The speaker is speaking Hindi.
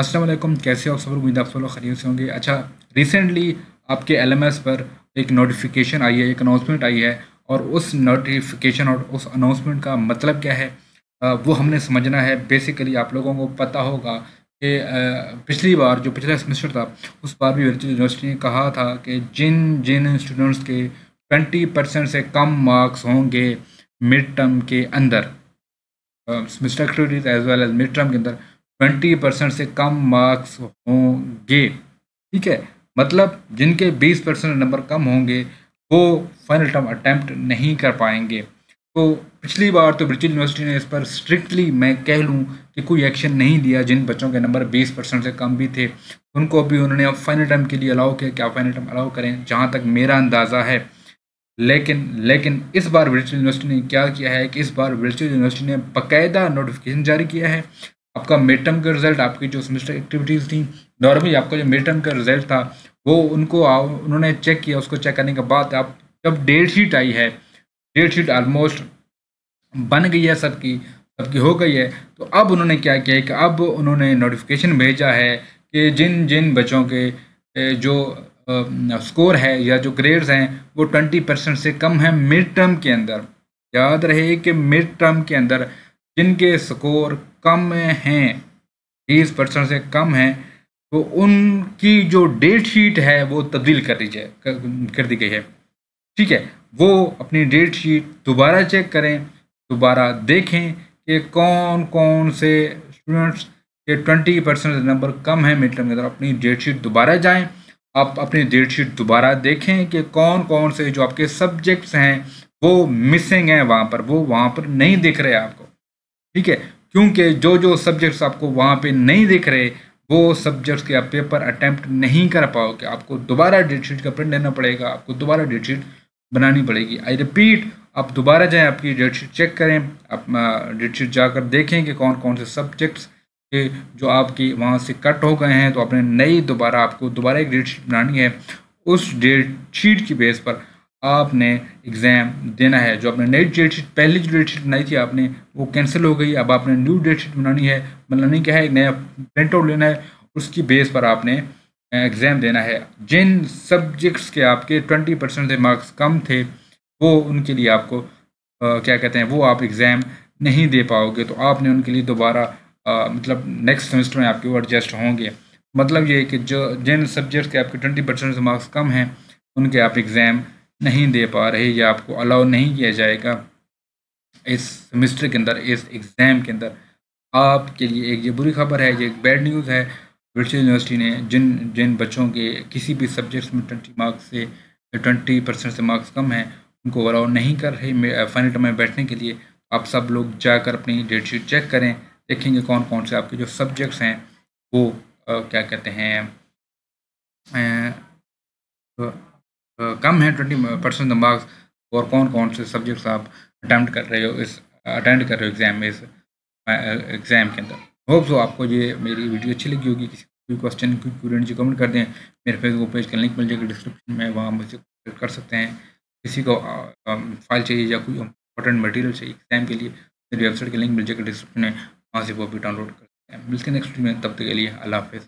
अस्सलाम वालेकुम, कैसे हो आप सब लोग? उम्मीद है आप सब लोग खैरियत से होंगे। अच्छा, रिसेंटली आपके एलएमएस पर एक नोटिफिकेशन आई है, एक अनाउंसमेंट आई है, और उस नोटिफिकेशन और उस अनाउंसमेंट का मतलब क्या है वो हमने समझना है। बेसिकली आप लोगों को पता होगा कि पिछली बार जो पिछला सेमेस्टर था उस बार भी वर्चुअल यूनिवर्सिटी ने कहा था कि जिन जिन स्टूडेंट्स के 20% से कम मार्क्स होंगे मिड टर्म के अंदर, semester activities as well as mid term के अंदर 20% से कम मार्क्स होंगे। ठीक है, मतलब जिनके 20% नंबर कम होंगे वो फाइनल टर्म अटैम्प्ट नहीं कर पाएंगे। तो पिछली बार तो ब्रिटिश यूनिवर्सिटी ने इस पर स्ट्रिक्टली मैं कह लूँ कि कोई एक्शन नहीं लिया। जिन बच्चों के नंबर 20% से कम भी थे उनको भी उन्होंने अब फाइनल टर्म के लिए अलाउ किया। क्या फाइनल टर्म अलाउ करें, जहाँ तक मेरा अंदाज़ा है। लेकिन लेकिन इस बार ब्रिटिश यूनिवर्सिटी ने क्या किया है कि इस बार ब्रिटिश यूनिवर्सिटी ने बाकायदा नोटिफिकेशन जारी किया है। आपका मिड टर्म का रिजल्ट, आपकी जो सेमेस्टर एक्टिविटीज़ थी, नॉर्मली आपका जो मिड टर्म का रिजल्ट था वो उन्होंने चेक किया। उसको चेक करने के बाद आप जब डेट शीट आई है, डेट शीट ऑलमोस्ट बन गई है, सबकी सबकी हो गई है। तो अब उन्होंने क्या किया है कि अब उन्होंने नोटिफिकेशन भेजा है कि जिन जिन बच्चों के जो स्कोर है या जो ग्रेड्स हैं वो 20% से कम है मिड टर्म के अंदर। याद रहे कि मिड टर्म के अंदर जिनके स्कोर कम हैं, 20% से कम है, तो उनकी जो डेट शीट है वो तब्दील कर दी गई है। ठीक है, वो अपनी डेट शीट दोबारा चेक करें, दोबारा देखें कि कौन कौन से स्टूडेंट्स के 20% नंबर कम है मिड टर्म के अंदर। अपनी डेट शीट दोबारा जाएं, आप अपनी डेट शीट दोबारा देखें कि कौन कौन से जो आपके सब्जेक्ट्स हैं वो मिसिंग हैं, वो वहाँ पर नहीं दिख रहे आपको। ठीक है, क्योंकि जो जो सब्जेक्ट्स आपको वहाँ पे नहीं दिख रहे वो सब्जेक्ट्स के आप पेपर अटैम्प्ट नहीं कर पाओगे। आपको दोबारा डेट शीट का प्रिंट लेना पड़ेगा, आपको दोबारा डेट शीट बनानी पड़ेगी। आई रिपीट, आप दोबारा जाएं, आपकी डेट शीट चेक करें, आप डेट शीट जाकर देखें कि कौन कौन से सब्जेक्ट्स के जो आपकी वहाँ से कट हो गए हैं। तो आपने आपको दोबारा एक डेट शीट बनानी है। उस डेट शीट की बेस पर आपने एग्ज़ाम देना है। जो आपने नई डेट शीट, पहली जो डेट शीट बनाई थी आपने, वो कैंसिल हो गई। अब आपने न्यू डेट शीट बनानी क्या है, एक नया प्रिंट आउट लेना है, उसकी बेस पर आपने एग्ज़ाम देना है। जिन सब्जेक्ट्स के आपके 20% से मार्क्स कम थे वो उनके लिए आपको क्या कहते हैं, वो आप एग्ज़ाम नहीं दे पाओगे। तो आपने उनके लिए दोबारा मतलब नेक्स्ट सेमेस्टर में आपके वो एडजस्ट होंगे। मतलब ये है कि जो जिन सब्जेक्ट्स के आपके 20% से मार्क्स कम हैं उनके आप एग्ज़ाम नहीं दे पा रहे या आपको अलाउ नहीं किया जाएगा इस सेमेस्टर के अंदर, इस एग्ज़ाम के अंदर। आपके लिए एक ये बुरी खबर है, ये एक बैड न्यूज़ है। ब्रिटिश यूनिवर्सिटी ने जिन जिन बच्चों के किसी भी सब्जेक्ट्स में 20% से मार्क्स कम हैं उनको अलाउ नहीं कर रहे फाइनल टर्म में बैठने के लिए। आप सब लोग जाकर अपनी डेट शीट चेक करें, देखेंगे कौन कौन से आपके जो सब्जेक्ट्स हैं वो क्या कहते हैं कम है 20% मार्क्स, और कौन कौन से सब्जेक्ट्स आप अटेंड कर रहे हो एग्ज़ाम में, इस एग्ज़ाम के अंदर। होप सो आपको ये मेरी वीडियो अच्छी लगी होगी। किसी कोई क्वेश्चन, कोई क्वेरी नीचे कमेंट कर दें। मेरे फेसबुक पेज का लिंक मिल जाएगा डिस्क्रिप्शन में, वहाँ मुझसे कॉन्टैक्ट कर सकते हैं। किसी को फाइल चाहिए या कोई इंपॉर्टेंट मटेरियल चाहिए एग्ज़ाम के लिए, मेरी वेबसाइट का लिंक मिल जाएगा डिस्क्रिप्शन में, वहाँ से वो भी डाउनलोड कर सकते हैं। मिलते हैं नेक्स्ट वीडियो में, तब तक के लिए अल्लाह हाफ़िज़।